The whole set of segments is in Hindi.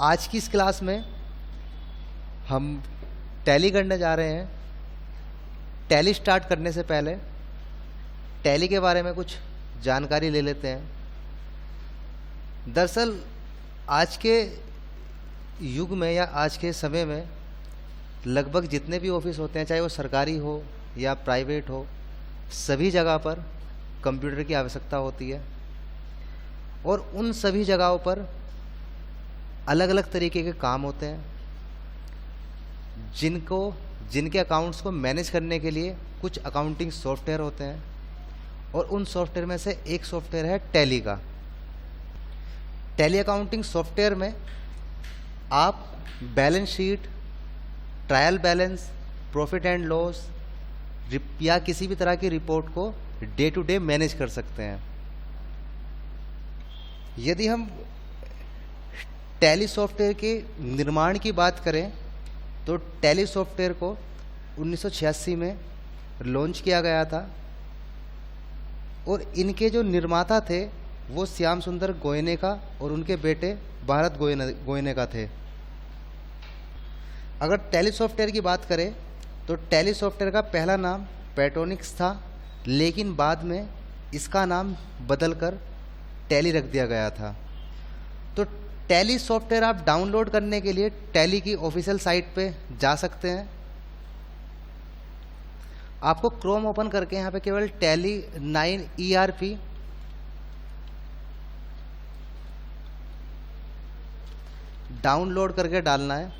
आज की इस क्लास में हम टैली करने जा रहे हैं। टैली स्टार्ट करने से पहले टैली के बारे में कुछ जानकारी ले लेते हैं। दरअसल आज के युग में या आज के समय में लगभग जितने भी ऑफिस होते हैं, चाहे वो सरकारी हो या प्राइवेट हो, सभी जगह पर कंप्यूटर की आवश्यकता होती है और उन सभी जगहों पर अलग अलग तरीके के काम होते हैं जिनके अकाउंट्स को मैनेज करने के लिए कुछ अकाउंटिंग सॉफ्टवेयर होते हैं और उन सॉफ्टवेयर में से एक सॉफ्टवेयर है टैली का। टैली अकाउंटिंग सॉफ्टवेयर में आप balance sheet, trial balance, profit and loss या किसी भी तरह की रिपोर्ट को डे टू डे मैनेज कर सकते हैं। यदि हम टैली सॉफ्टवेयर के निर्माण की बात करें तो टैली सॉफ्टवेयर को 1986 में लॉन्च किया गया था और इनके जो निर्माता थे वो श्याम सुंदर गोयनेका और उनके बेटे भारत गोयनेका थे। अगर टैली सॉफ्टवेयर की बात करें तो टैली सॉफ्टवेयर का पहला नाम पेट्रोनिक्स था, लेकिन बाद में इसका नाम बदलकर टैली रख दिया गया था। तो टैली सॉफ्टवेयर आप डाउनलोड करने के लिए टैली की ऑफिशियल साइट पे जा सकते हैं। आपको क्रोम ओपन करके यहाँ पे केवल टैली 9 ERP डाउनलोड करके डालना है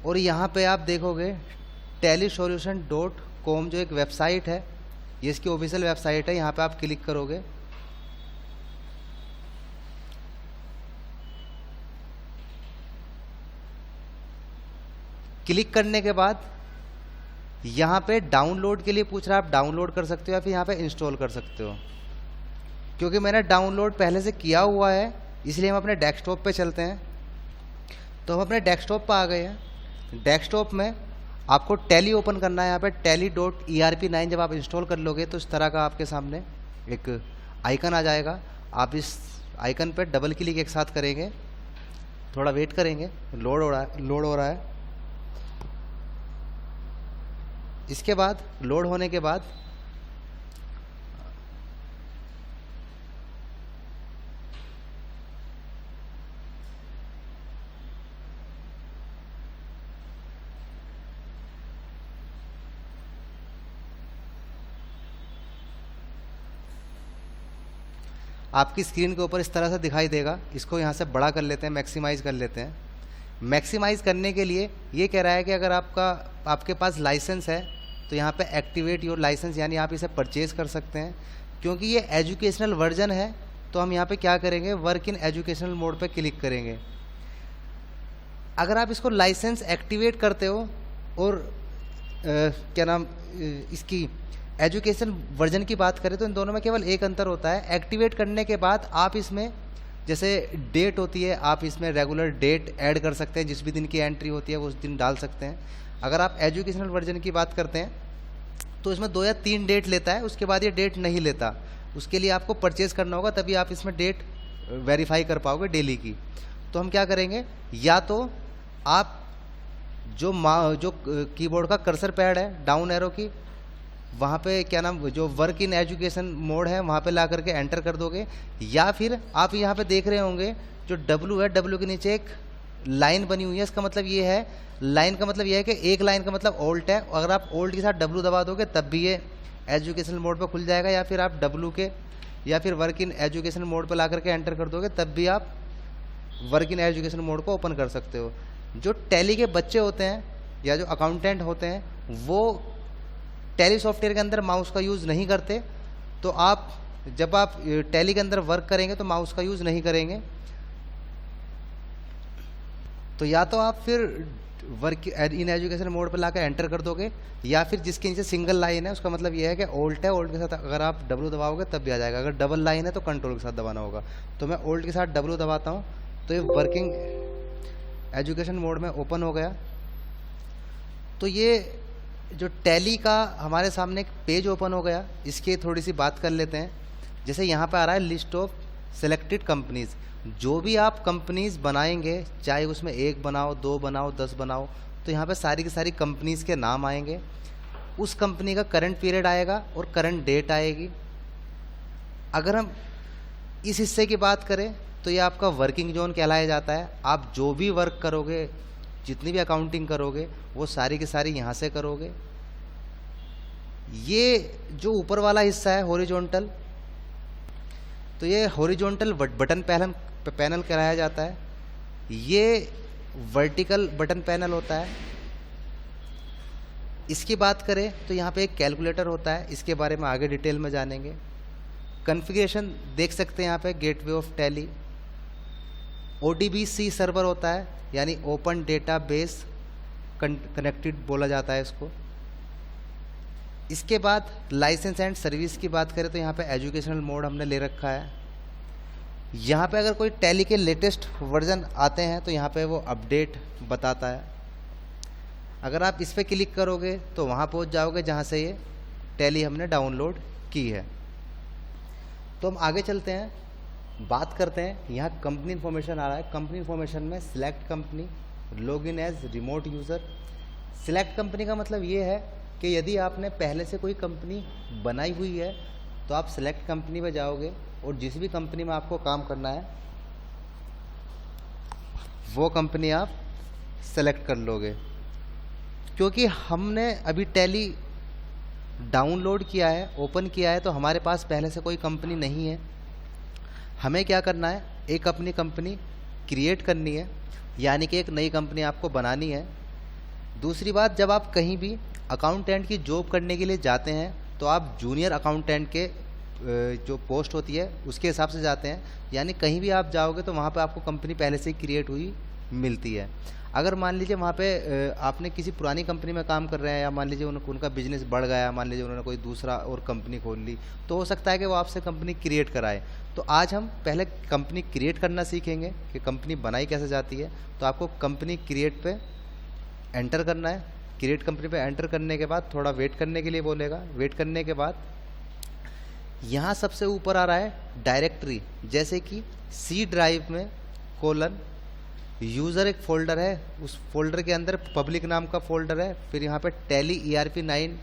और यहाँ पे आप देखोगे tellysolution.com जो एक वेबसाइट है, ये इसकी ऑफिशियल वेबसाइट है। यहाँ पे आप क्लिक करोगे क्लिक करने के बाद यहाँ पे डाउनलोड के लिए पूछ रहा है, आप डाउनलोड कर सकते हो या फिर यहाँ पे इंस्टॉल कर सकते हो। क्योंकि मैंने डाउनलोड पहले से किया हुआ है इसलिए हम अपने डेस्कटॉप पे चलते हैं। तो हम अपने डेस्कटॉप पर आ गए हैं। डेस्कटॉप में आपको टैली ओपन करना है। यहाँ पे tally.erp9 जब आप इंस्टॉल कर लोगे तो इस तरह का आपके सामने एक आइकन आ जाएगा। आप इस आइकन पर डबल क्लिक एक साथ करेंगे, थोड़ा वेट करेंगे, लोड हो रहा है। इसके बाद लोड होने के बाद आपकी स्क्रीन के ऊपर इस तरह से दिखाई देगा। इसको यहाँ से बड़ा कर लेते हैं, मैक्सिमाइज कर लेते हैं। मैक्सिमाइज करने के लिए ये कह रहा है कि अगर आपके पास लाइसेंस है तो यहाँ पे एक्टिवेट योर लाइसेंस, यानी आप इसे परचेज कर सकते हैं। क्योंकि ये एजुकेशनल वर्जन है तो हम यहाँ पे क्या करेंगे, वर्क इन एजुकेशनल मोड पे क्लिक करेंगे। अगर आप इसको लाइसेंस एक्टिवेट करते हो और इसकी एजुकेशन वर्जन की बात करें तो इन दोनों में केवल एक अंतर होता है। एक्टिवेट करने के बाद आप इसमें जैसे डेट होती है, आप इसमें रेगुलर डेट ऐड कर सकते हैं, जिस भी दिन की एंट्री होती है वो उस दिन डाल सकते हैं। अगर आप एजुकेशनल वर्जन की बात करते हैं तो इसमें 2 या 3 डेट लेता है, उसके बाद ये डेट नहीं लेता। उसके लिए आपको परचेज करना होगा, तभी आप इसमें डेट वेरीफाई कर पाओगे डेली की। तो हम क्या करेंगे, या तो आप जो कीबोर्ड का कर्सर पैड है डाउन एरो की, वहाँ पे जो वर्क इन एजुकेशन मोड है वहाँ पे ला करके एंटर कर दोगे, या फिर आप यहाँ पे देख रहे होंगे जो W है, W के नीचे एक लाइन बनी हुई है। इसका मतलब ये है, लाइन का मतलब ये है कि एक लाइन का मतलब ऑल्ट है। अगर आप ऑल्ट के साथ W दबा दोगे तब भी ये एजुकेशनल मोड पे खुल जाएगा, या फिर आप W के या फिर वर्क इन एजुकेशन मोड पे ला करके एंटर कर दोगे तब भी आप वर्क इन एजुकेशन मोड को ओपन कर सकते हो। जो टैली के बच्चे होते हैं या जो अकाउंटेंट होते हैं वो टैली सॉफ्टवेयर के अंदर माउस का यूज़ नहीं करते, तो जब आप टैली के अंदर वर्क करेंगे तो माउस का यूज़ नहीं करेंगे। तो या तो आप फिर वर्क इन एजुकेशन मोड पर लाकर एंटर कर दोगे, या फिर जिसके नीचे सिंगल लाइन है उसका मतलब ये है कि ऑल्ट है, ऑल्ट के साथ अगर आप W दबाओगे तब भी आ जाएगा। अगर डबल लाइन है तो कंट्रोल के साथ दबाना होगा। तो मैं ऑल्ट के साथ W दबाता हूँ तो ये वर्किंग एजुकेशन मोड में ओपन हो गया। तो ये जो टैली का हमारे सामने एक पेज ओपन हो गया, इसकी थोड़ी सी बात कर लेते हैं। जैसे यहाँ पे आ रहा है लिस्ट ऑफ सेलेक्टेड कंपनीज, जो भी आप कंपनीज बनाएंगे, चाहे उसमें 1 बनाओ, 2 बनाओ, 10 बनाओ, तो यहाँ पे सारी की सारी कंपनीज के नाम आएंगे, उस कंपनी का करंट पीरियड आएगा और करंट डेट आएगी। अगर हम इस हिस्से की बात करें तो ये आपका वर्किंग जोन कहलाया जाता है। आप जो भी वर्क करोगे, जितनी भी अकाउंटिंग करोगे, वो सारी की सारी यहाँ से करोगे। ये जो ऊपर वाला हिस्सा है हॉरिजॉन्टल, तो ये हॉरिजॉन्टल बटन पैनल कहलाया जाता है। ये वर्टिकल बटन पैनल होता है। इसकी बात करें तो यहाँ पे एक कैलकुलेटर होता है, इसके बारे में आगे डिटेल में जानेंगे। कॉन्फ़िगरेशन देख सकते हैं यहाँ पे, gateway of tally. ODBC server होता है, यानी ओपन डेटा बेस कनेक्टेड बोला जाता है इसको। इसके बाद लाइसेंस एंड सर्विस की बात करें तो यहाँ पे एजुकेशनल मोड हमने ले रखा है। यहाँ पे अगर कोई टैली के लेटेस्ट वर्जन आते हैं तो यहाँ पे वो अपडेट बताता है। अगर आप इस पर क्लिक करोगे तो वहाँ पहुँच जाओगे जहाँ से ये टैली हमने डाउनलोड की है। तो हम आगे चलते हैं, बात करते हैं। यहाँ कंपनी इन्फॉर्मेशन आ रहा है। कंपनी इन्फॉर्मेशन में select company, login as remote user. Select company का मतलब ये है कि यदि आपने पहले से कोई कंपनी बनाई हुई है तो आप सिलेक्ट कंपनी पे जाओगे और जिस भी कंपनी में आपको काम करना है वो कंपनी आप सेलेक्ट कर लोगे। क्योंकि हमने अभी टैली डाउनलोड किया है, ओपन किया है, तो हमारे पास पहले से कोई कंपनी नहीं है। हमें क्या करना है, एक अपनी कंपनी क्रिएट करनी है, यानी कि एक नई कंपनी आपको बनानी है। दूसरी बात, जब आप कहीं भी अकाउंटेंट की जॉब करने के लिए जाते हैं तो आप जूनियर अकाउंटेंट के जो पोस्ट होती है उसके हिसाब से जाते हैं, यानी कहीं भी आप जाओगे तो वहाँ पे आपको कंपनी पहले से ही क्रिएट हुई मिलती है। अगर मान लीजिए वहाँ पे आपने किसी पुरानी कंपनी में काम कर रहे हैं, या मान लीजिए उनका बिजनेस बढ़ गया, मान लीजिए उन्होंने कोई दूसरा और कंपनी खोल ली, तो हो सकता है कि वो आपसे कंपनी क्रिएट कराए। तो आज हम पहले कंपनी क्रिएट करना सीखेंगे कि कंपनी बनाई कैसे जाती है। तो आपको कंपनी क्रिएट पे एंटर करना है। क्रिएट कंपनी पे एंटर करने के बाद थोड़ा वेट करने के लिए बोलेगा। वेट करने के बाद यहाँ सबसे ऊपर आ रहा है डायरेक्टरी, जैसे कि सी ड्राइव में कोलन यूज़र एक फ़ोल्डर है, उस फोल्डर के अंदर पब्लिक नाम का फ़ोल्डर है, फिर यहाँ पे टैली ERP9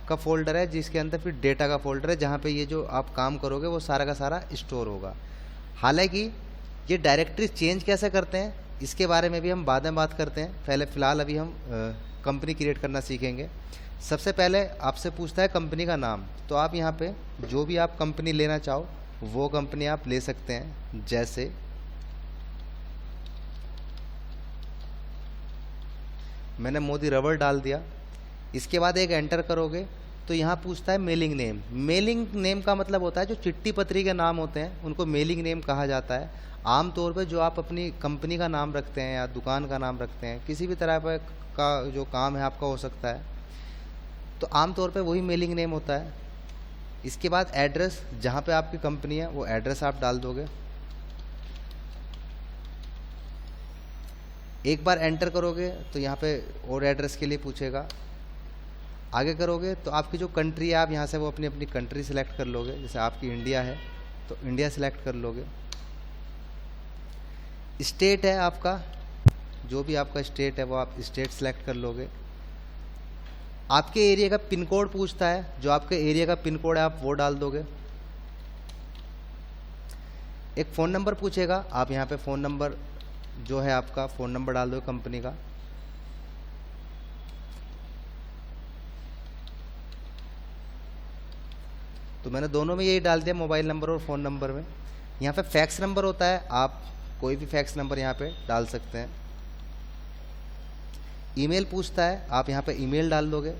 का फ़ोल्डर है, जिसके अंदर फिर डेटा का फ़ोल्डर है, जहाँ पे ये जो आप काम करोगे वो सारा का सारा स्टोर होगा। हालांकि ये डायरेक्टरी चेंज कैसे करते हैं इसके बारे में भी हम बाद में बात करते हैं। पहले फ़िलहाल अभी हम कंपनी क्रिएट करना सीखेंगे। सबसे पहले आपसे पूछता है कंपनी का नाम, तो आप यहाँ पे जो भी आप कंपनी लेना चाहो वो कंपनी आप ले सकते हैं। जैसे मैंने मोदी रबर डाल दिया। इसके बाद एक एंटर करोगे तो यहाँ पूछता है मेलिंग नेम। मेलिंग नेम का मतलब होता है जो चिट्ठी पत्री के नाम होते हैं उनको मेलिंग नेम कहा जाता है। आमतौर पे जो आप अपनी कंपनी का नाम रखते हैं या दुकान का नाम रखते हैं, किसी भी तरह का जो काम है आपका हो सकता है, तो आमतौर पे वही मेलिंग नेम होता है। इसके बाद एड्रेस, जहाँ पे आपकी कंपनी है वो एड्रेस आप डाल दोगे। एक बार एंटर करोगे तो यहाँ पे और एड्रेस के लिए पूछेगा। आगे करोगे तो आपकी जो कंट्री है आप यहाँ से वो अपनी अपनी कंट्री सेलेक्ट कर लोगे। जैसे आपकी इंडिया है तो इंडिया सेलेक्ट कर लोगे। स्टेट है आपका, जो भी आपका स्टेट है वो आप स्टेट सेलेक्ट कर लोगे। आपके एरिया का पिन कोड पूछता है, जो आपके एरिया का पिन कोड है आप वो डाल दोगे। एक फ़ोन नंबर पूछेगा, आप यहाँ पे फ़ोन नंबर जो है आपका फ़ोन नंबर डाल दो कंपनी का। तो मैंने दोनों में यही डाल दिया, मोबाइल नंबर और फ़ोन नंबर में। यहाँ पे फैक्स नंबर होता है, आप कोई भी फैक्स नंबर यहाँ पे डाल सकते हैं। ईमेल पूछता है, आप यहाँ पे ईमेल डाल दोगे।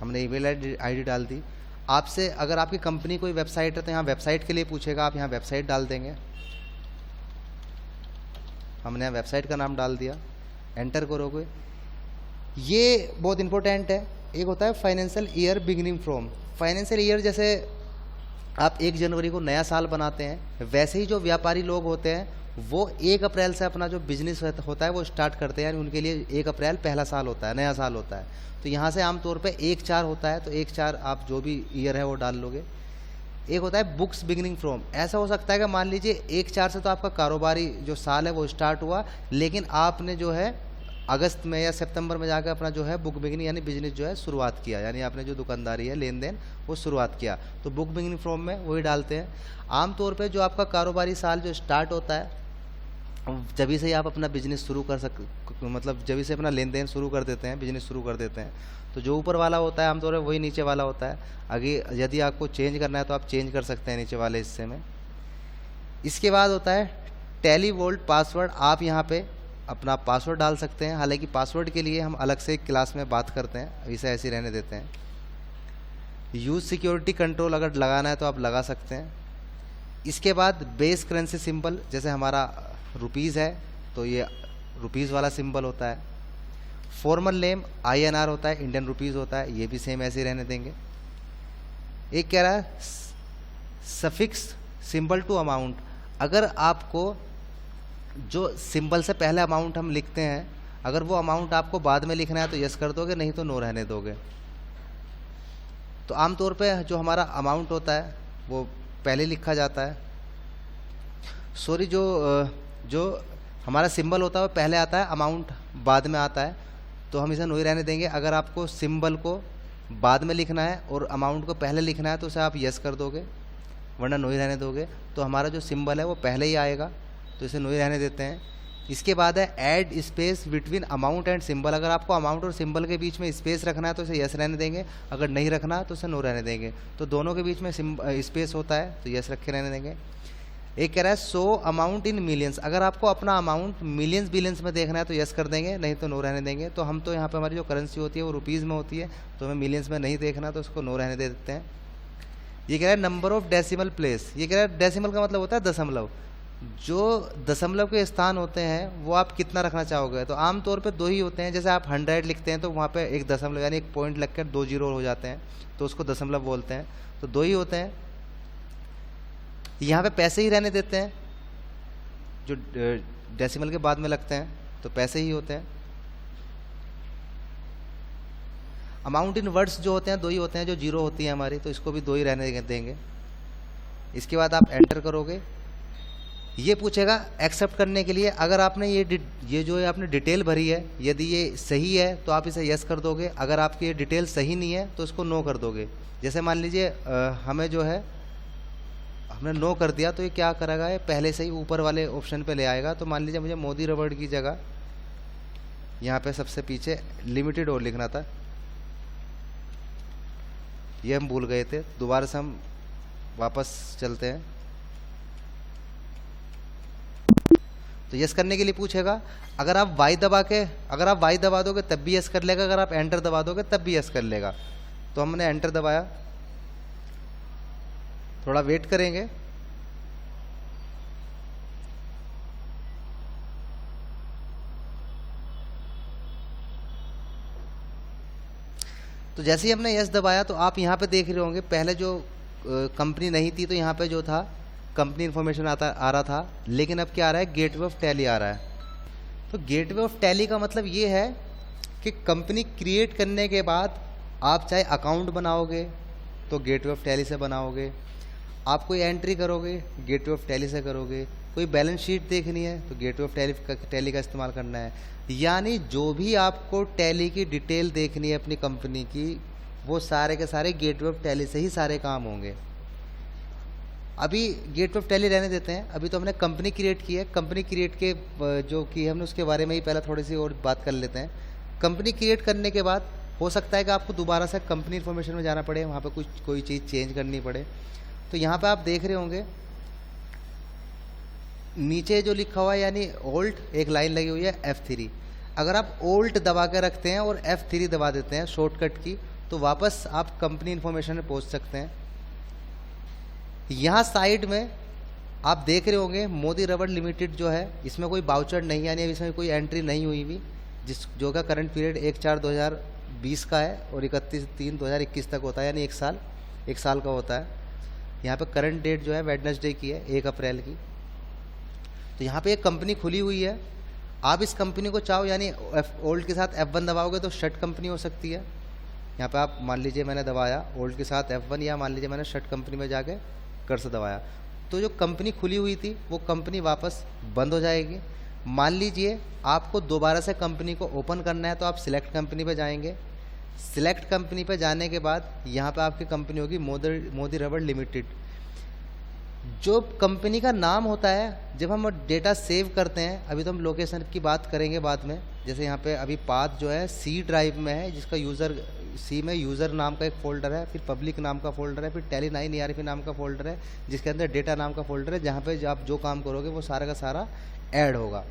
हमने ईमेल आईडी डाल दी। आपसे अगर आपकी कंपनी कोई वेबसाइट है तो यहाँ वेबसाइट के लिए पूछेगा, आप यहाँ वेबसाइट डाल देंगे। हमने यहाँ वेबसाइट का नाम डाल दिया, एंटर करोगे। ये बहुत इंपॉर्टेंट है। एक होता है financial year beginning from. Financial year जैसे आप 1 जनवरी को नया साल बनाते हैं, वैसे ही जो व्यापारी लोग होते हैं वो 1 अप्रैल से अपना जो बिजनेस होता है वो स्टार्ट करते हैं, यानी उनके लिए 1 अप्रैल पहला साल होता है, नया साल होता है। तो यहाँ से आमतौर पे 1/4 होता है, तो 1/4 आप जो भी ईयर है वो डाल लोगे। एक होता है बुक्स बिगिनिंग फ्रॉम, ऐसा हो सकता है कि मान लीजिए 1/4 से तो आपका कारोबारी जो साल है वो स्टार्ट हुआ, लेकिन आपने जो है अगस्त में या सितंबर में जाकर अपना जो है बुक बिगिनिंग यानी बिजनेस जो है शुरुआत किया, यानी आपने जो दुकानदारी है लेन देन वो शुरुआत किया, तो बुक बिगिनिंग फ्रॉम में वही डालते हैं। आमतौर पे जो आपका कारोबारी साल जो स्टार्ट होता है जब से ही आप अपना बिजनेस शुरू कर मतलब जब से अपना लेन देन शुरू कर देते हैं, बिजनेस शुरू कर देते हैं, तो जो ऊपर वाला होता है आमतौर पर वही नीचे वाला होता है। आगे यदि आपको चेंज करना है तो आप चेंज कर सकते हैं नीचे वाले हिस्से में। इसके बाद होता है टैली वोल्ट पासवर्ड, आप यहाँ पे अपना पासवर्ड डाल सकते हैं, हालांकि पासवर्ड के लिए हम अलग से एक क्लास में बात करते हैं, इसे ऐसे ही रहने देते हैं। यूज़ सिक्योरिटी कंट्रोल अगर लगाना है तो आप लगा सकते हैं। इसके बाद बेस करेंसी सिंबल, जैसे हमारा रुपीज़ है तो ये रुपीज़ वाला सिंबल होता है। फॉर्मल नेम INR होता है, इंडियन रुपीज़ होता है, ये भी सेम ऐसे ही रहने देंगे। एक कह रहा है सफिक्स सिंबल टू अमाउंट, अगर आपको जो सिंबल से पहले अमाउंट हम लिखते हैं अगर वो अमाउंट आपको बाद में लिखना है तो यस कर दोगे, नहीं तो नो रहने दोगे। तो आमतौर पे जो हमारा अमाउंट होता है वो पहले लिखा जाता है, सॉरी जो हमारा सिंबल होता है वो पहले आता है, अमाउंट बाद में आता है, तो हम इसे नो ही रहने देंगे। अगर आपको सिंबल को बाद में लिखना है और अमाउंट को पहले लिखना है तो उसे आप यस कर दोगे, वरना नो ही रहने दोगे। तो हमारा जो सिंबल है वो पहले ही आएगा, तो इसे नो ही रहने देते हैं। इसके बाद है add space between amount and symbol, अगर आपको अमाउंट और सिंबल के बीच में स्पेस रखना है तो इसे यस रहने देंगे, अगर नहीं रखना तो इसे नो रहने देंगे। तो दोनों के बीच में स्पेस होता है तो यस रखे रहने देंगे। एक कह रहा है सो अमाउंट इन मिलियंस, अगर आपको अपना अमाउंट मिलियंस बिलियंस में देखना है तो यस कर देंगे, नहीं तो नो रहने देंगे। तो हम तो यहाँ पे हमारी जो करेंसी होती है वो रुपीज़ में होती है, तो हमें मिलियंस में नहीं देखना तो उसको नो रहने दे देते हैं। ये कह रहा है नंबर ऑफ डेसिमल प्लेस, ये कह रहा है डेसिमल का मतलब होता है दशमलव, जो दशमलव के स्थान होते हैं वो आप कितना रखना चाहोगे। तो आमतौर पे 2 ही होते हैं, जैसे आप 100 लिखते हैं तो वहाँ पे एक दशमलव यानी एक पॉइंट लगकर 2 जीरो हो जाते हैं, तो उसको दशमलव बोलते हैं। तो 2 ही होते हैं। यहाँ पे पैसे ही रहने देते हैं, जो डेसिमल के बाद में लगते हैं तो पैसे ही होते हैं। अमाउंट इन वर्ड्स जो होते हैं 2 ही होते हैं, जो जीरो होती है हमारी, तो इसको भी 2 ही रहने देंगे। इसके बाद आप एंटर करोगे, ये पूछेगा एक्सेप्ट करने के लिए, अगर आपने ये जो आपने डिटेल भरी है यदि ये सही है तो आप इसे यस कर दोगे, अगर आपकी ये डिटेल सही नहीं है तो इसको नो कर दोगे। जैसे मान लीजिए हमें जो है हमने नो कर दिया तो ये क्या करेगा, ये पहले से ही ऊपर वाले ऑप्शन पे ले आएगा। तो मान लीजिए मुझे मोदी रबड़ की जगह यहाँ पे सबसे पीछे लिमिटेड और लिखना था, ये हम भूल गए थे, दोबारा से हम वापस चलते हैं। तो यस करने के लिए पूछेगा, अगर आप वाई दबा दोगे तब भी यस कर लेगा, अगर आप एंटर दबा दोगे तब भी यस कर लेगा। तो हमने एंटर दबाया, थोड़ा वेट करेंगे। तो जैसे ही हमने यस दबाया तो आप यहाँ पे देख रहे होंगे, पहले जो कंपनी नहीं थी तो यहाँ पे जो था कंपनी इन्फॉर्मेशन आ रहा था, लेकिन अब क्या आ रहा है, गेटवे ऑफ टैली आ रहा है। तो गेटवे ऑफ टैली का मतलब ये है कि कंपनी क्रिएट करने के बाद आप चाहे अकाउंट बनाओगे तो गेटवे ऑफ टैली से बनाओगे, आप कोई एंट्री करोगे गेटवे ऑफ टैली से करोगे, कोई बैलेंस शीट देखनी है तो गेटवे ऑफ टैली का इस्तेमाल करना है। यानी जो भी आपको टैली की डिटेल देखनी है अपनी कंपनी की, वो सारे के सारे गेटवे ऑफ टैली से ही सारे काम होंगे। अभी गेटवे ऑफ टैली रहने देते हैं, अभी तो हमने कंपनी क्रिएट की है, कंपनी क्रिएट के जो की हमने उसके बारे में ही पहले थोड़ी सी और बात कर लेते हैं। कंपनी क्रिएट करने के बाद हो सकता है कि आपको दोबारा से कंपनी इन्फॉर्मेशन में जाना पड़े, वहाँ पर कोई चीज़ चेंज करनी पड़े। तो यहाँ पे आप देख रहे होंगे नीचे जो लिखा हुआ है यानी ओल्ट, एक लाइन लगी हुई है F3, अगर आप ओल्ट दबा के रखते हैं और F3 दबा देते हैं शॉर्टकट की, तो वापस आप कंपनी इन्फॉर्मेशन में पहुँच सकते हैं। यहाँ साइड में आप देख रहे होंगे मोदी रबड़ लिमिटेड जो है, इसमें कोई बाउचर नहीं है, यानी इसमें कोई एंट्री नहीं हुई भी, जो का करंट पीरियड 1/4/2020 का है और 31/3/2021 तक होता है, यानी एक साल का होता है। यहाँ पे करंट डेट जो है वेडनेसडे की है, 1 अप्रैल की। तो यहाँ पे एक कंपनी खुली हुई है, आप इस कंपनी को चाहो यानी ओल्ड के साथ F1 दबाओगे तो शट कंपनी हो सकती है। यहाँ पे आप मान लीजिए मैंने दबाया ओल्ड के साथ F1, या मान लीजिए मैंने शट कंपनी में जाके कर्सर दबाया, तो जो कंपनी खुली हुई थी वो कंपनी वापस बंद हो जाएगी। मान लीजिए आपको दोबारा से कंपनी को ओपन करना है, तो आप सिलेक्ट कंपनी पे जाएंगे। सिलेक्ट कंपनी पे जाने के बाद यहाँ पे आपकी कंपनी होगी मोदी रबड़ लिमिटेड। जो कंपनी का नाम होता है, जब हम डेटा सेव करते हैं, अभी तो हम लोकेशन की बात करेंगे बाद में, जैसे यहाँ पे अभी पाथ जो है सी ड्राइव में है, जिसका यूज़र सी में यूज़र नाम का एक फ़ोल्डर है, फिर पब्लिक नाम का फ़ोल्डर है, फिर टेली9 ERP नाम का फ़ोल्डर है, जिसके अंदर डेटा नाम का फ़ोल्डर है, जहाँ पे आप जो काम करोगे वो सारा का सारा ऐड होगा।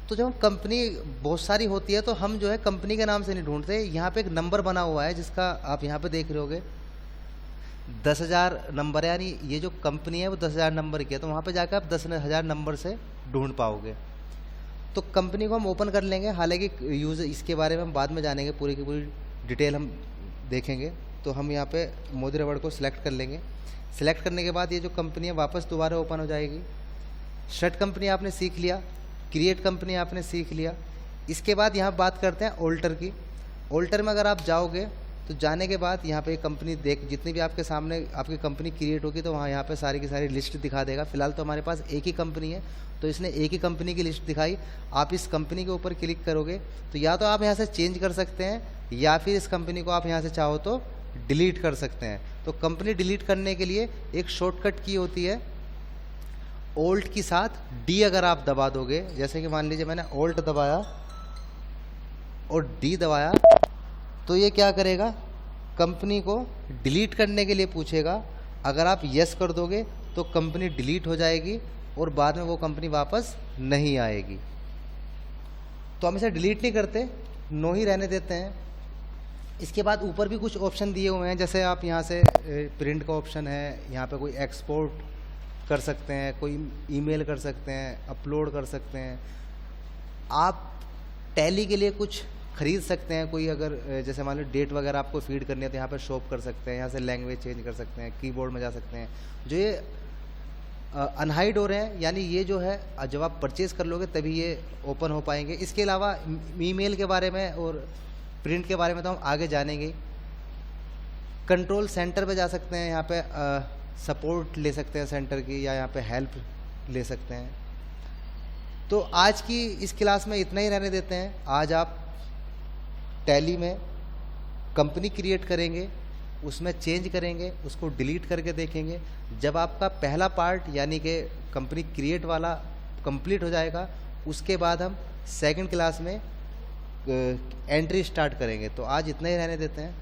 तो जब कंपनी बहुत सारी होती है तो हम जो है कंपनी के नाम से नहीं ढूंढते, यहाँ पे एक नंबर बना हुआ है जिसका आप यहाँ पे देख रहे होगे 10,000 नंबर है, यानी ये जो कंपनी है वो 10,000 नंबर की है, तो वहाँ पे जाकर आप 10,000 नंबर से ढूंढ पाओगे। तो कंपनी को हम ओपन कर लेंगे, हालांकि यूज़ इसके बारे में हम बाद में जानेंगे, पूरी की पूरी डिटेल हम देखेंगे। तो हम यहाँ पे मोदी रबड़ को सिलेक्ट कर लेंगे। सिलेक्ट करने के बाद ये जो कंपनी है वापस दोबारा ओपन हो जाएगी। शट कंपनी आपने सीख लिया, क्रिएट कंपनी आपने सीख लिया। इसके बाद यहाँ बात करते हैं ऑल्टर की। ऑल्टर में अगर आप जाओगे तो जाने के बाद यहाँ पे कंपनी जितनी भी आपके सामने आपकी कंपनी क्रिएट होगी तो वहाँ यहाँ पे सारी की सारी लिस्ट दिखा देगा। फिलहाल तो हमारे पास एक ही कंपनी है, तो इसने एक ही कंपनी की लिस्ट दिखाई। आप इस कंपनी के ऊपर क्लिक करोगे तो या तो आप यहाँ से चेंज कर सकते हैं, या फिर इस कंपनी को आप यहाँ से चाहो तो डिलीट कर सकते हैं। तो कंपनी डिलीट करने के लिए एक शॉर्टकट की होती है, ऑल्ट के साथ डी अगर आप दबा दोगे, जैसे कि मान लीजिए मैंने ऑल्ट दबाया और डी दबाया, तो ये क्या करेगा, कंपनी को डिलीट करने के लिए पूछेगा। अगर आप यस कर दोगे तो कंपनी डिलीट हो जाएगी और बाद में वो कंपनी वापस नहीं आएगी। तो हम इसे डिलीट नहीं करते, नो ही रहने देते हैं। इसके बाद ऊपर भी कुछ ऑप्शन दिए हुए हैं, जैसे आप यहाँ से प्रिंट का ऑप्शन है, यहाँ पे कोई एक्सपोर्ट कर सकते हैं, कोई ईमेल कर सकते हैं, अपलोड कर सकते हैं। आप टैली के लिए कुछ खरीद सकते हैं, कोई अगर जैसे मान लो डेट वगैरह आपको फीड करनी है तो यहाँ पर शॉप कर सकते हैं, यहाँ से लैंग्वेज चेंज कर सकते हैं, कीबोर्ड में जा सकते हैं। जो ये अनहाइड हो रहे हैं, यानी ये जो है जब आप परचेज़ कर लोगे तभी ये ओपन हो पाएंगे। इसके अलावा ईमेल के बारे में और प्रिंट के बारे में तो हम आगे जानेंगे। कंट्रोल सेंटर पे जा सकते हैं, यहाँ पे सपोर्ट ले सकते हैं सेंटर की, या यहाँ पे हेल्प ले सकते हैं। तो आज की इस क्लास में इतना ही रहने देते हैं। आज आप टैली में कंपनी क्रिएट करेंगे, उसमें चेंज करेंगे, उसको डिलीट करके देखेंगे। जब आपका पहला पार्ट यानी कि कंपनी क्रिएट वाला कंप्लीट हो जाएगा, उसके बाद हम सेकंड क्लास में एंट्री स्टार्ट करेंगे। तो आज इतना ही रहने देते हैं।